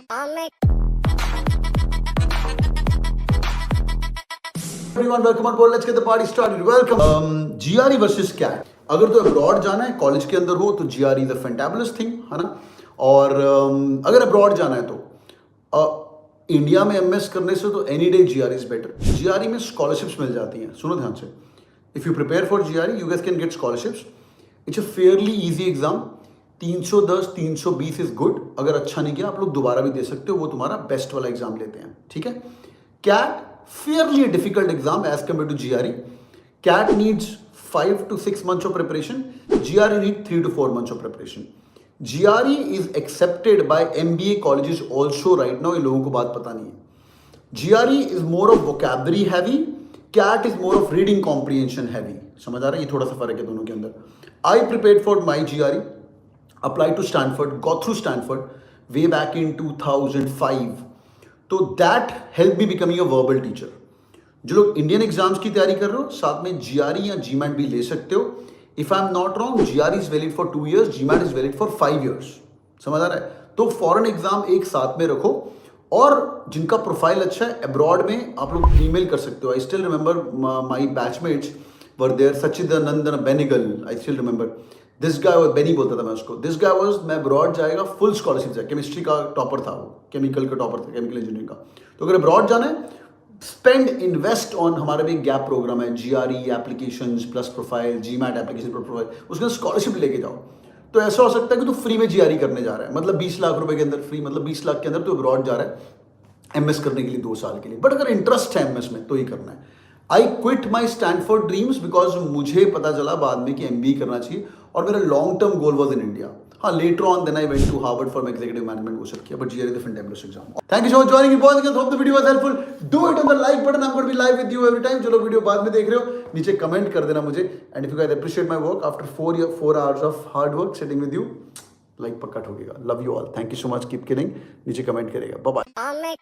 Everyone, welcome on board. Let's get the party started. Welcome. GRE versus CAT. अगर तो abroad जाना है, college के अंदर हो तो GRE is a fantabulous thing, है ना। और अगर अब्रॉड जाना है तो इंडिया में एमएस करने से तो any day GRE is better. GRE में स्कॉलरशिप्स मिल जाती हैं, सुनो ध्यान से। If you prepare for GRE you guys can get scholarships. It's a fairly easy exam. 310 320 is good. अगर अच्छा नहीं किया आप लोग दोबारा भी दे सकते हो, वो तुम्हारा बेस्ट वाला एग्जाम लेते हैं, ठीक है। CAT fairly a difficult exam as compared to GRE. CAT needs 5 to 6 months of preparation. GRE needs 3 to 4 months of preparation. GRE is accepted by MBA colleges also right now. ये लोगों को बात पता नहीं है। GRE is more of vocabulary heavy. CAT is more of reading comprehension heavy. समझ आ रहा है? ये थोड़ा सा फर्क है दोनों के अंदर। I prepared for my GRE, applied to Stanford, got through Stanford way back in 2005. तो that help me becoming a verbal teacher. जो लोग इंडियन एग्जाम्स की तैयारी कर रहे हो साथ में GRE या GMAT भी ले सकते हो। If I am not wrong GRE is valid for 2 years, GMAT is valid for 5 years। समझ आ रहा है? तो फॉरेन एग्जाम एक साथ में रखो, और जिनका प्रोफाइल अच्छा है अब्रॉड में आप लोग ईमेल कर सकते हो। I still remember my batchmates were there, Sachidanandan Benigal, I still remember this guy, Beni बोलता था मैं उसको। दिस गाय वाज, मैं अब्रॉड जाएगा, फुल स्कॉलरशिप जाए। केमिस्ट्री का टॉपर था वो, केमिकल का टॉपर था, केमिकल इंजीनियरिंग का। तो अगर अब्रॉड जाना है, स्पेंड इन्वेस्ट ऑन, हमारा भी गैप प्रोग्राम है GRE applications plus profile, GMAT application plus profile, उसके स्कॉलरशिप लेके जाओ। तो ऐसा हो सकता है कि तू फ्री में GRE करने जा रहा है, मतलब 20 लाख रुपए के अंदर फ्री, मतलब 20 लाख के अंदर तू अब्रॉड जा रहा है MS करने के लिए 2 साल के लिए। बट अगर इंटरेस्ट है MS में तो ही करना है। I quit my Stanford dreams because मुझे पता चला बाद में कि MBA करना चाहिए, और मेरा long term goal was in India. हाँ, later on then I went to Harvard for executive management, वो सब किया, but GRE is the fantabulous exam. Thank you so much joining boys, hope the video was helpful. Do it on the like button, I am going to be live with you every time. जो लोग video बाद में देख रहे हो नीचे comment कर देना मुझे। And if you guys appreciate my work after 4 hours of hard work sitting with you, like पक्का ठोकेगा। Love you all, thank you so much, keep killing. नीचे कमेंट करेगा। Bye bye.